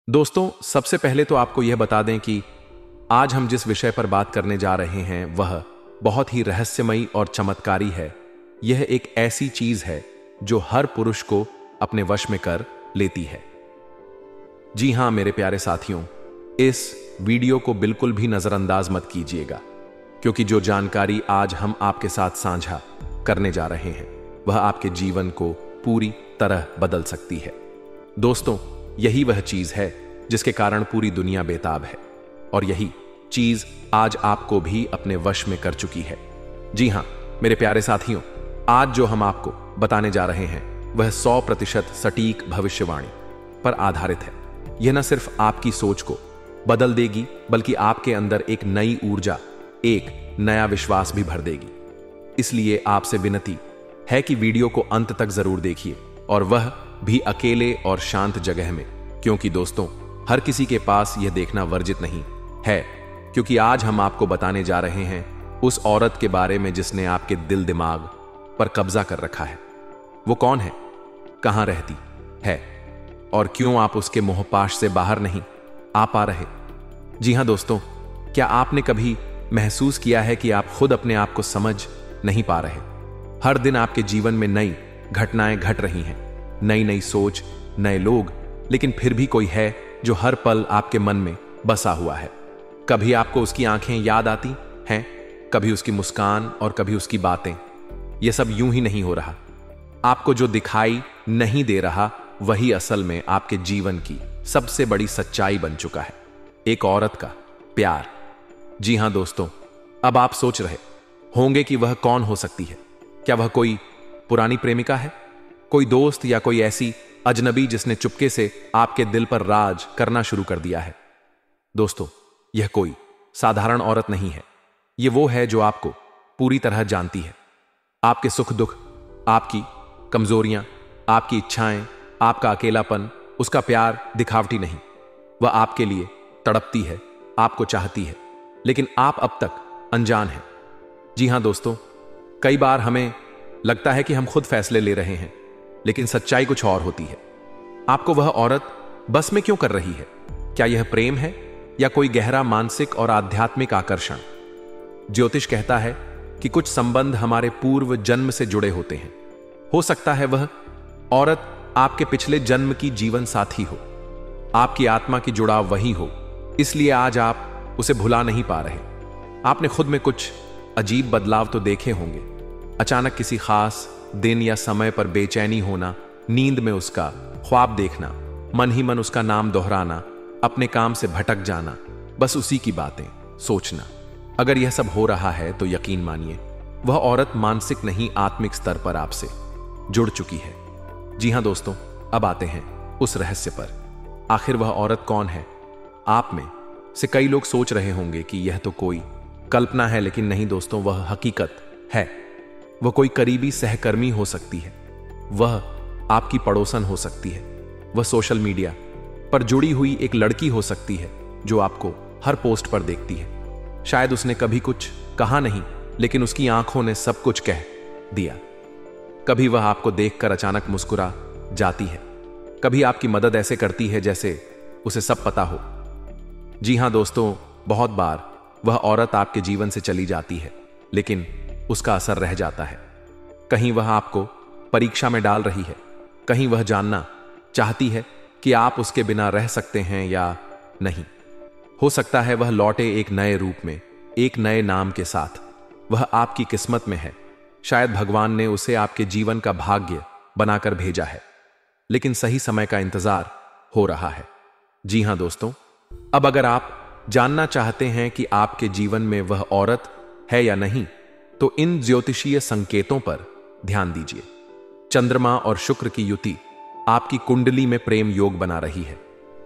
दोस्तों, सबसे पहले तो आपको यह बता दें कि आज हम जिस विषय पर बात करने जा रहे हैं वह बहुत ही रहस्यमयी और चमत्कारी है। यह एक ऐसी चीज है जो हर पुरुष को अपने वश में कर लेती है। जी हां मेरे प्यारे साथियों, इस वीडियो को बिल्कुल भी नजरअंदाज मत कीजिएगा, क्योंकि जो जानकारी आज हम आपके साथ साझा करने जा रहे हैं वह आपके जीवन को पूरी तरह बदल सकती है। दोस्तों, यही वह चीज है जिसके कारण पूरी दुनिया बेताब है, और यही चीज आज आपको भी अपने वश में कर चुकी है। जी हां मेरे प्यारे साथियों, आज जो हम आपको बताने जा रहे हैं वह 100% सटीक भविष्यवाणी पर आधारित है। यह न सिर्फ आपकी सोच को बदल देगी, बल्कि आपके अंदर एक नई ऊर्जा, एक नया विश्वास भी भर देगी। इसलिए आपसे विनती है कि वीडियो को अंत तक जरूर देखिए, और वह भी अकेले और शांत जगह में, क्योंकि दोस्तों हर किसी के पास यह देखना वर्जित नहीं है। क्योंकि आज हम आपको बताने जा रहे हैं उस औरत के बारे में जिसने आपके दिल दिमाग पर कब्जा कर रखा है। वो कौन है, कहां रहती है, और क्यों आप उसके मोहपाश से बाहर नहीं आ पा रहे। जी हां दोस्तों, क्या आपने कभी महसूस किया है कि आप खुद अपने आप को समझ नहीं पा रहे। हर दिन आपके जीवन में नई घटनाएं घट रही हैं, नई नई सोच, नए लोग, लेकिन फिर भी कोई है जो हर पल आपके मन में बसा हुआ है। कभी आपको उसकी आंखें याद आती हैं, कभी उसकी मुस्कान और कभी उसकी बातें। यह सब यूं ही नहीं हो रहा। आपको जो दिखाई नहीं दे रहा वही असल में आपके जीवन की सबसे बड़ी सच्चाई बन चुका है, एक औरत का प्यार। जी हां दोस्तों, अब आप सोच रहे होंगे कि वह कौन हो सकती है। क्या वह कोई पुरानी प्रेमिका है, कोई दोस्त, या कोई ऐसी अजनबी जिसने चुपके से आपके दिल पर राज करना शुरू कर दिया है। दोस्तों, यह कोई साधारण औरत नहीं है। यह वो है जो आपको पूरी तरह जानती है। आपके सुख दुख, आपकी कमजोरियां, आपकी इच्छाएं, आपका अकेलापन। उसका प्यार दिखावटी नहीं, वह आपके लिए तड़पती है, आपको चाहती है, लेकिन आप अब तक अनजान हैं। जी हां दोस्तों, कई बार हमें लगता है कि हम खुद फैसले ले रहे हैं, लेकिन सच्चाई कुछ और होती है। आपको वह औरत बस में क्यों कर रही है? क्या यह प्रेम है या कोई गहरा मानसिक और आध्यात्मिक आकर्षण? ज्योतिष कहता है कि कुछ संबंध हमारे पूर्व जन्म से जुड़े होते हैं। हो सकता है वह औरत आपके पिछले जन्म की जीवन साथी हो, आपकी आत्मा की जुड़ाव वही हो, इसलिए आज आप उसे भुला नहीं पा रहे। आपने खुद में कुछ अजीब बदलाव तो देखे होंगे। अचानक किसी खास दिन या समय पर बेचैनी होना, नींद में उसका ख्वाब देखना, मन ही मन उसका नाम दोहराना, अपने काम से भटक जाना, बस उसी की बातें सोचना। अगर यह सब हो रहा है तो यकीन मानिए वह औरत मानसिक नहीं आत्मिक स्तर पर आपसे जुड़ चुकी है। जी हां दोस्तों, अब आते हैं उस रहस्य पर। आखिर वह औरत कौन है? आप में से कई लोग सोच रहे होंगे कि यह तो कोई कल्पना है, लेकिन नहीं दोस्तों, वह हकीकत है। वह कोई करीबी सहकर्मी हो सकती है, वह आपकी पड़ोसन हो सकती है, वह सोशल मीडिया पर जुड़ी हुई एक लड़की हो सकती है जो आपको हर पोस्ट पर देखती है। शायद उसने कभी कुछ कहा नहीं, लेकिन उसकी आंखों ने सब कुछ कह दिया। कभी वह आपको देखकर अचानक मुस्कुरा जाती है, कभी आपकी मदद ऐसे करती है जैसे उसे सब पता हो। जी हां दोस्तों, बहुत बार वह औरत आपके जीवन से चली जाती है, लेकिन उसका असर रह जाता है। कहीं वह आपको परीक्षा में डाल रही है, कहीं वह जानना चाहती है कि आप उसके बिना रह सकते हैं या नहीं। हो सकता है वह लौटे एक नए रूप में, एक नए नाम के साथ। वह आपकी किस्मत में है। शायद भगवान ने उसे आपके जीवन का भाग्य बनाकर भेजा है, लेकिन सही समय का इंतजार हो रहा है। जी हां दोस्तों, अब अगर आप जानना चाहते हैं कि आपके जीवन में वह औरत है या नहीं, तो इन ज्योतिषीय संकेतों पर ध्यान दीजिए। चंद्रमा और शुक्र की युति आपकी कुंडली में प्रेम योग बना रही है।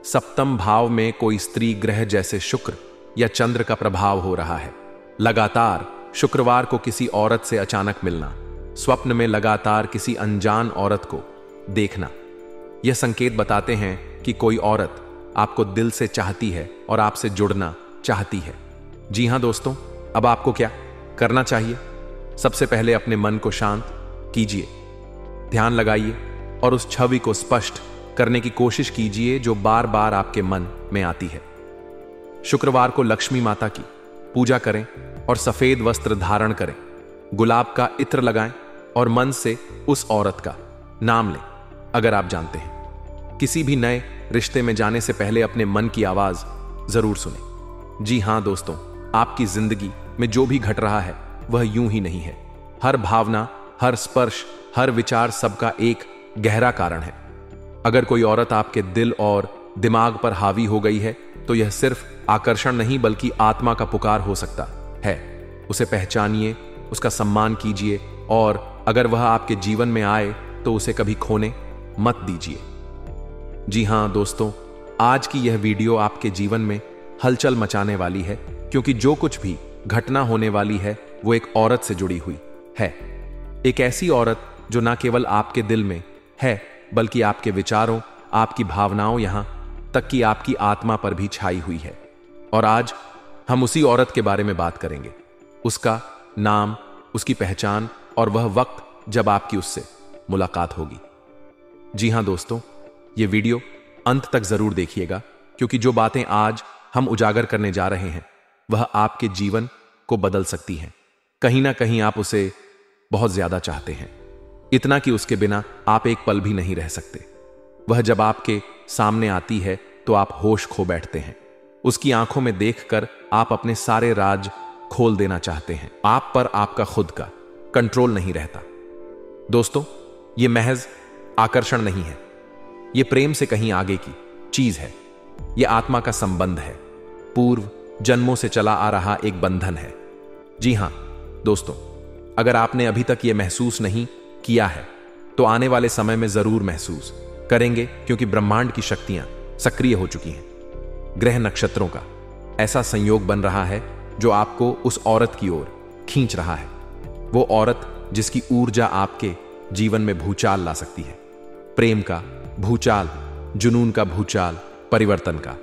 सप्तम भाव में कोई स्त्री ग्रह जैसे शुक्र या चंद्र का प्रभाव हो रहा है। लगातार शुक्रवार को किसी औरत से अचानक मिलना, स्वप्न में लगातार किसी अनजान औरत को देखना, यह संकेत बताते हैं कि कोई औरत आपको दिल से चाहती है और आपसे जुड़ना चाहती है। जी हां दोस्तों, अब आपको क्या करना चाहिए? सबसे पहले अपने मन को शांत कीजिए, ध्यान लगाइए और उस छवि को स्पष्ट करने की कोशिश कीजिए जो बार बार आपके मन में आती है। शुक्रवार को लक्ष्मी माता की पूजा करें और सफेद वस्त्र धारण करें। गुलाब का इत्र लगाएं और मन से उस औरत का नाम लें अगर आप जानते हैं। किसी भी नए रिश्ते में जाने से पहले अपने मन की आवाज जरूर सुनें। जी हां दोस्तों, आपकी जिंदगी में जो भी घट रहा है वह यूं ही नहीं है। हर भावना, हर स्पर्श, हर विचार सबका एक गहरा कारण है। अगर कोई औरत आपके दिल और दिमाग पर हावी हो गई है तो यह सिर्फ आकर्षण नहीं बल्कि आत्मा का पुकार हो सकता है। उसे पहचानिए, उसका सम्मान कीजिए और अगर वह आपके जीवन में आए तो उसे कभी खोने मत दीजिए। जी हां दोस्तों, आज की यह वीडियो आपके जीवन में हलचल मचाने वाली है, क्योंकि जो कुछ भी घटना होने वाली है वो एक औरत से जुड़ी हुई है। एक ऐसी औरत जो ना केवल आपके दिल में है बल्कि आपके विचारों, आपकी भावनाओं, यहां तक कि आपकी आत्मा पर भी छाई हुई है। और आज हम उसी औरत के बारे में बात करेंगे, उसका नाम, उसकी पहचान और वह वक्त जब आपकी उससे मुलाकात होगी। जी हां दोस्तों, यह वीडियो अंत तक जरूर देखिएगा, क्योंकि जो बातें आज हम उजागर करने जा रहे हैं वह आपके जीवन को बदल सकती हैं। कहीं ना कहीं आप उसे बहुत ज्यादा चाहते हैं, इतना कि उसके बिना आप एक पल भी नहीं रह सकते। वह जब आपके सामने आती है तो आप होश खो बैठते हैं। उसकी आंखों में देखकर आप अपने सारे राज खोल देना चाहते हैं। आप पर आपका खुद का कंट्रोल नहीं रहता। दोस्तों, यह महज आकर्षण नहीं है, यह प्रेम से कहीं आगे की चीज है। यह आत्मा का संबंध है, पूर्व जन्मों से चला आ रहा एक बंधन है। जी हां दोस्तों, अगर आपने अभी तक यह महसूस नहीं किया है तो आने वाले समय में जरूर महसूस करेंगे, क्योंकि ब्रह्मांड की शक्तियां सक्रिय हो चुकी हैं। ग्रह नक्षत्रों का ऐसा संयोग बन रहा है जो आपको उस औरत की ओर खींच रहा है। वो औरत जिसकी ऊर्जा आपके जीवन में भूचाल ला सकती है। प्रेम का भूचाल, जुनून का भूचाल, परिवर्तन का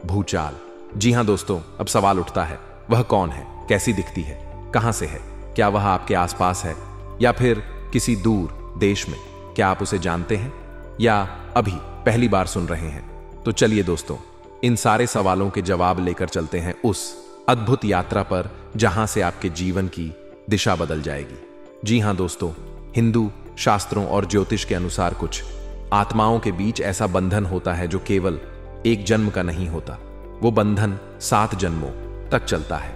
भूचाल। जी हां दोस्तों, अब सवाल उठता है, वह कौन है, कैसी दिखती है, कहां से है, क्या वह आपके आसपास है या फिर किसी दूर देश में? क्या आप उसे जानते हैं या अभी पहली बार सुन रहे हैं? तो चलिए दोस्तों, इन सारे सवालों के जवाब लेकर चलते हैं उस अद्भुत यात्रा पर जहां से आपके जीवन की दिशा बदल जाएगी। जी हां दोस्तों, हिंदू शास्त्रों और ज्योतिष के अनुसार कुछ आत्माओं के बीच ऐसा बंधन होता है जो केवल एक जन्म का नहीं होता। वो बंधन 7 जन्मों तक चलता है।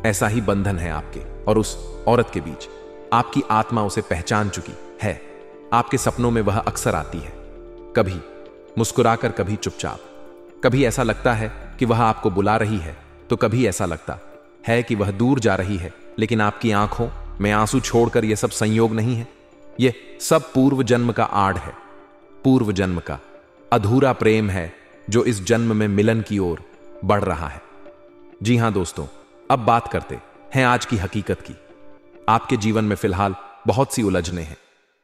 ऐसा ही बंधन है आपके और उस औरत के बीच। आपकी आत्मा उसे पहचान चुकी है। आपके सपनों में वह अक्सर आती है, कभी मुस्कुराकर, कभी चुपचाप। कभी ऐसा लगता है कि वह आपको बुला रही है तो कभी ऐसा लगता है कि वह दूर जा रही है, लेकिन आपकी आंखों में आंसू छोड़कर यह सब संयोग नहीं है। यह सब पूर्व जन्म का आड़ है, पूर्व जन्म का अधूरा प्रेम है जो इस जन्म में मिलन की ओर बढ़ रहा है। जी हां दोस्तों, अब बात करते हैं आज की हकीकत की। आपके जीवन में फिलहाल बहुत सी उलझने हैं।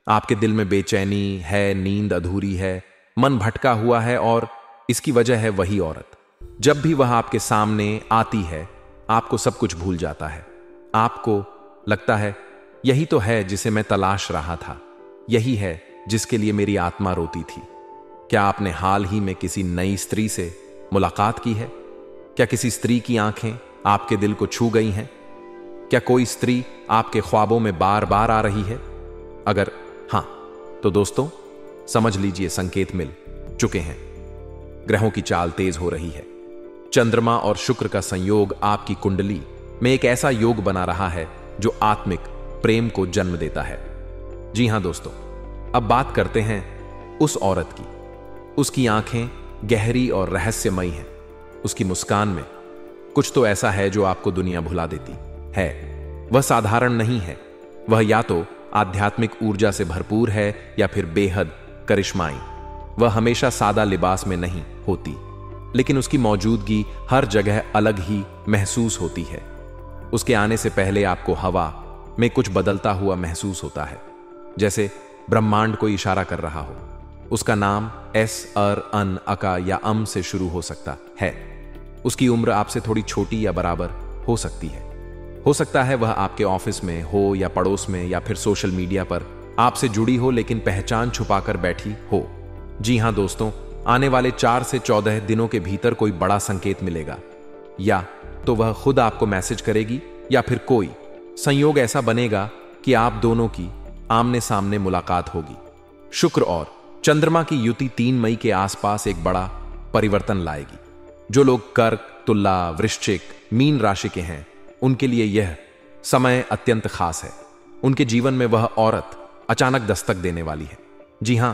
आपके दिल में बेचैनी है, नींद अधूरी है, मन भटका हुआ है और इसकी वजह है वही औरत। जब भी वह आपके सामने आती है आपको सब कुछ भूल जाता है। आपको लगता है यही तो है जिसे मैं तलाश रहा था, यही है जिसके लिए मेरी आत्मा रोती थी। क्या आपने हाल ही में किसी नई स्त्री से मुलाकात की है? क्या किसी स्त्री की आंखें आपके दिल को छू गई हैं? क्या कोई स्त्री आपके ख्वाबों में बार बार आ रही है? अगर हां तो दोस्तों समझ लीजिए संकेत मिल चुके हैं। ग्रहों की चाल तेज हो रही है। चंद्रमा और शुक्र का संयोग आपकी कुंडली में एक ऐसा योग बना रहा है जो आत्मिक प्रेम को जन्म देता है। जी हां दोस्तों, अब बात करते हैं उस औरत की। उसकी आंखें गहरी और रहस्यमयी हैं। उसकी मुस्कान में कुछ तो ऐसा है जो आपको दुनिया भुला देती है। वह साधारण नहीं है, वह या तो आध्यात्मिक ऊर्जा से भरपूर है या फिर बेहद करिश्माई। वह हमेशा सादा लिबास में नहीं होती, लेकिन उसकी मौजूदगी हर जगह अलग ही महसूस होती है। उसके आने से पहले आपको हवा में कुछ बदलता हुआ महसूस होता है, जैसे ब्रह्मांड को इशारा कर रहा हो। उसका नाम एस, अर, अन, अका या अम से शुरू हो सकता है। उसकी उम्र आपसे थोड़ी छोटी या बराबर हो सकती है। हो सकता है वह आपके ऑफिस में हो या पड़ोस में या फिर सोशल मीडिया पर आपसे जुड़ी हो, लेकिन पहचान छुपाकर बैठी हो। जी हां दोस्तों, आने वाले 4 से 14 दिनों के भीतर कोई बड़ा संकेत मिलेगा। या तो वह खुद आपको मैसेज करेगी या फिर कोई संयोग ऐसा बनेगा कि आप दोनों की आमने सामने मुलाकात होगी। शुक्र और चंद्रमा की युति 3 मई के आसपास एक बड़ा परिवर्तन लाएगी। जो लोग कर्क, तुला, वृश्चिक, मीन राशि के हैं, उनके लिए यह समय अत्यंत खास है। उनके जीवन में वह औरत अचानक दस्तक देने वाली है। जी हां,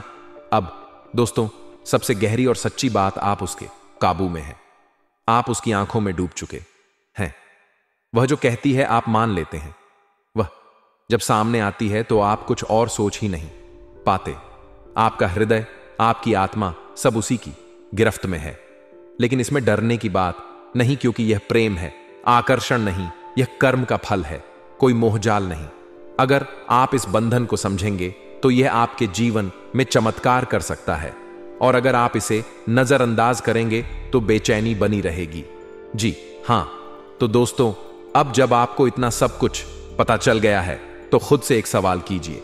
अब दोस्तों, सबसे गहरी और सच्ची बात, आप उसके काबू में हैं। आप उसकी आंखों में डूब चुके हैं। वह जो कहती है आप मान लेते हैं। वह जब सामने आती है तो आप कुछ और सोच ही नहीं पाते। आपका हृदय, आपकी आत्मा सब उसी की गिरफ्त में है। लेकिन इसमें डरने की बात नहीं, क्योंकि यह प्रेम है, आकर्षण नहीं, यह कर्म का फल है, कोई मोहजाल नहीं। अगर आप इस बंधन को समझेंगे तो यह आपके जीवन में चमत्कार कर सकता है, और अगर आप इसे नजरअंदाज करेंगे तो बेचैनी बनी रहेगी। जी हां, तो दोस्तों, अब जब आपको इतना सब कुछ पता चल गया है तो खुद से एक सवाल कीजिए।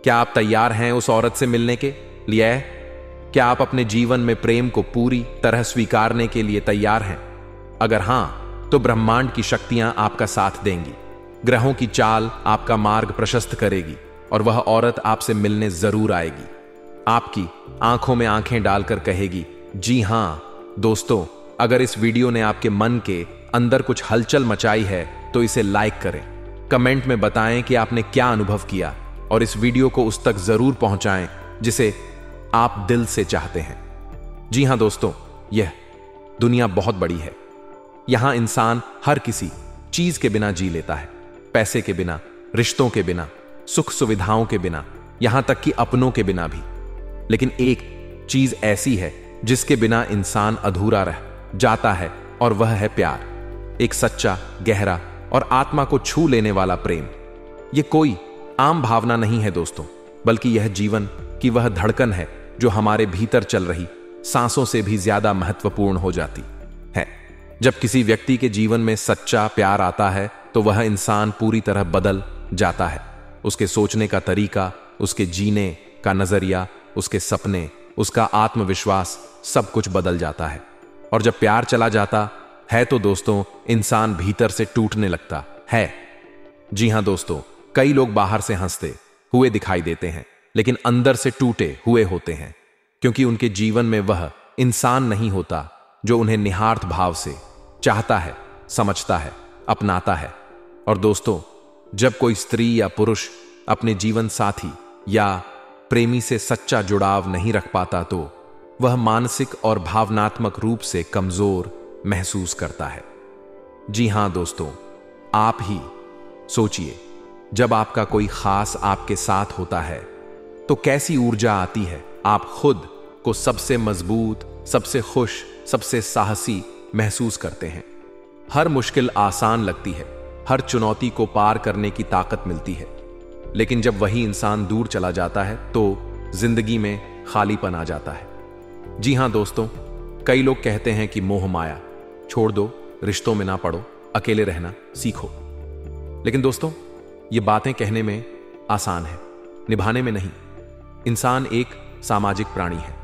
क्या आप तैयार हैं उस औरत से मिलने के लिए? क्या आप अपने जीवन में प्रेम को पूरी तरह स्वीकारने के लिए तैयार हैं? अगर हां, तो ब्रह्मांड की शक्तियां आपका साथ देंगी। ग्रहों की चाल आपका मार्ग प्रशस्त करेगी और वह औरत आपसे मिलने जरूर आएगी। आपकी आंखों में आंखें डालकर कहेगी, जी हां दोस्तों, अगर इस वीडियो ने आपके मन के अंदर कुछ हलचल मचाई है तो इसे लाइक करें, कमेंट में बताएं कि आपने क्या अनुभव किया, और इस वीडियो को उस तक जरूर पहुंचाएं जिसे आप दिल से चाहते हैं। जी हां दोस्तों, यह दुनिया बहुत बड़ी है। यहां इंसान हर किसी चीज के बिना जी लेता है, पैसे के बिना, रिश्तों के बिना, सुख सुविधाओं के बिना, यहां तक कि अपनों के बिना भी। लेकिन एक चीज ऐसी है जिसके बिना इंसान अधूरा रह जाता है, और वह है प्यार। एक सच्चा, गहरा और आत्मा को छू लेने वाला प्रेम। यह कोई आम भावना नहीं है दोस्तों, बल्कि यह जीवन की वह धड़कन है जो हमारे भीतर चल रही सांसों से भी ज्यादा महत्वपूर्ण हो जाती है। जब किसी व्यक्ति के जीवन में सच्चा प्यार आता है तो वह इंसान पूरी तरह बदल जाता है। उसके सोचने का तरीका, उसके जीने का नजरिया, उसके सपने, उसका आत्मविश्वास, सब कुछ बदल जाता है। और जब प्यार चला जाता है तो दोस्तों, इंसान भीतर से टूटने लगता है। जी हां दोस्तों, कई लोग बाहर से हंसते हुए दिखाई देते हैं, लेकिन अंदर से टूटे हुए होते हैं, क्योंकि उनके जीवन में वह इंसान नहीं होता जो उन्हें निहार्थ भाव से चाहता है, समझता है, अपनाता है। और दोस्तों, जब कोई स्त्री या पुरुष अपने जीवन साथी या प्रेमी से सच्चा जुड़ाव नहीं रख पाता तो वह मानसिक और भावनात्मक रूप से कमजोर महसूस करता है। जी हां दोस्तों, आप ही सोचिए, जब आपका कोई खास आपके साथ होता है तो कैसी ऊर्जा आती है। आप खुद को सबसे मजबूत, सबसे खुश, सबसे साहसी महसूस करते हैं। हर मुश्किल आसान लगती है, हर चुनौती को पार करने की ताकत मिलती है। लेकिन जब वही इंसान दूर चला जाता है तो जिंदगी में खालीपन आ जाता है। जी हां दोस्तों, कई लोग कहते हैं कि मोह माया छोड़ दो, रिश्तों में ना पड़ो, अकेले रहना सीखो। लेकिन दोस्तों, ये बातें कहने में आसान है, निभाने में नहीं। इंसान एक सामाजिक प्राणी है,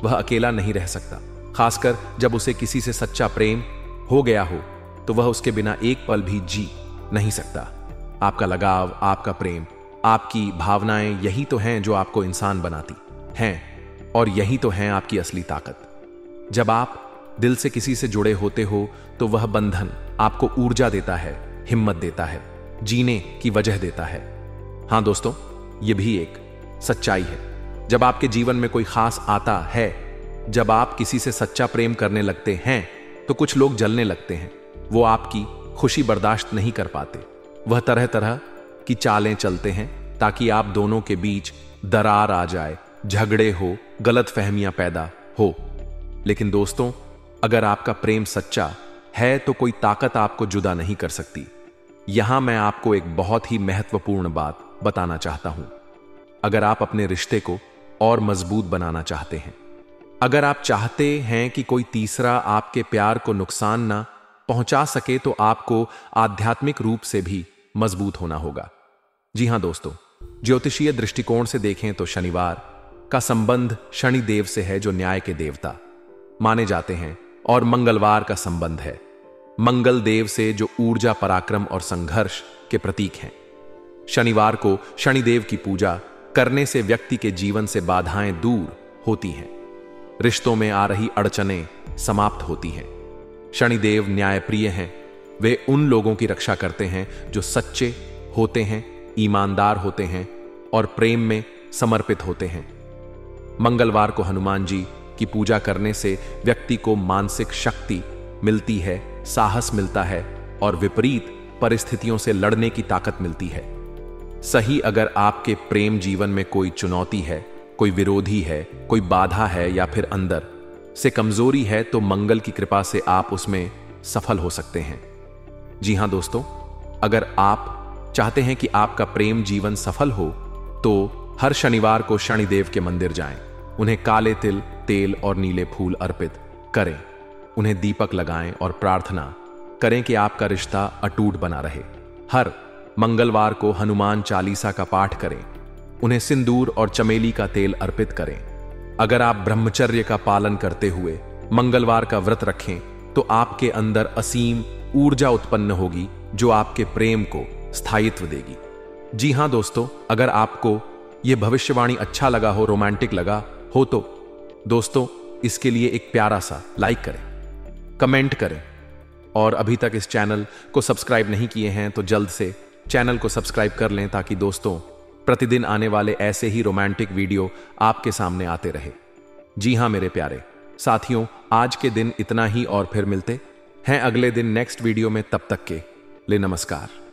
वह अकेला नहीं रह सकता। खासकर जब उसे किसी से सच्चा प्रेम हो गया हो तो वह उसके बिना एक पल भी जी नहीं सकता। आपका लगाव, आपका प्रेम, आपकी भावनाएं, यही तो हैं जो आपको इंसान बनाती हैं, और यही तो हैं आपकी असली ताकत। जब आप दिल से किसी से जुड़े होते हो तो वह बंधन आपको ऊर्जा देता है, हिम्मत देता है, जीने की वजह देता है। हां दोस्तों, यह भी एक सच्चाई है। जब आपके जीवन में कोई खास आता है, जब आप किसी से सच्चा प्रेम करने लगते हैं तो कुछ लोग जलने लगते हैं। वो आपकी खुशी बर्दाश्त नहीं कर पाते। वह तरह तरह की चालें चलते हैं ताकि आप दोनों के बीच दरार आ जाए, झगड़े हो, गलतफहमियां पैदा हो। लेकिन दोस्तों, अगर आपका प्रेम सच्चा है तो कोई ताकत आपको जुदा नहीं कर सकती। यहां मैं आपको एक बहुत ही महत्वपूर्ण बात बताना चाहता हूं। अगर आप अपने रिश्ते को और मजबूत बनाना चाहते हैं, अगर आप चाहते हैं कि कोई तीसरा आपके प्यार को नुकसान ना पहुंचा सके, तो आपको आध्यात्मिक रूप से भी मजबूत होना होगा। जी हां दोस्तों, ज्योतिषीय दृष्टिकोण से देखें तो शनिवार का संबंध शनिदेव से है, जो न्याय के देवता माने जाते हैं, और मंगलवार का संबंध है मंगल देव से, जो ऊर्जा, पराक्रम और संघर्ष के प्रतीक हैं। शनिवार को शनिदेव की पूजा करने से व्यक्ति के जीवन से बाधाएं दूर होती हैं, रिश्तों में आ रही अड़चनें समाप्त होती हैं। शनिदेव न्यायप्रिय हैं, वे उन लोगों की रक्षा करते हैं जो सच्चे होते हैं, ईमानदार होते हैं और प्रेम में समर्पित होते हैं। मंगलवार को हनुमान जी की पूजा करने से व्यक्ति को मानसिक शक्ति मिलती है, साहस मिलता है और विपरीत परिस्थितियों से लड़ने की ताकत मिलती है। सही, अगर आपके प्रेम जीवन में कोई चुनौती है, कोई विरोधी है, कोई बाधा है या फिर अंदर से कमजोरी है, तो मंगल की कृपा से आप उसमें सफल हो सकते हैं। जी हां दोस्तों, अगर आप चाहते हैं कि आपका प्रेम जीवन सफल हो तो हर शनिवार को शनिदेव के मंदिर जाएं, उन्हें काले तिल, तेल और नीले फूल अर्पित करें, उन्हें दीपक लगाएं और प्रार्थना करें कि आपका रिश्ता अटूट बना रहे। हर मंगलवार को हनुमान चालीसा का पाठ करें, उन्हें सिंदूर और चमेली का तेल अर्पित करें। अगर आप ब्रह्मचर्य का पालन करते हुए मंगलवार का व्रत रखें तो आपके अंदर असीम ऊर्जा उत्पन्न होगी, जो आपके प्रेम को स्थायित्व देगी। जी हां दोस्तों, अगर आपको यह भविष्यवाणी अच्छा लगा हो, रोमांटिक लगा हो, तो दोस्तों इसके लिए एक प्यारा सा लाइक करें, कमेंट करें, और अभी तक इस चैनल को सब्सक्राइब नहीं किए हैं तो जल्द से चैनल को सब्सक्राइब कर लें, ताकि दोस्तों प्रतिदिन आने वाले ऐसे ही रोमांटिक वीडियो आपके सामने आते रहे। जी हां मेरे प्यारे साथियों, आज के दिन इतना ही और फिर मिलते हैं अगले दिन नेक्स्ट वीडियो में। तब तक के लिए नमस्कार।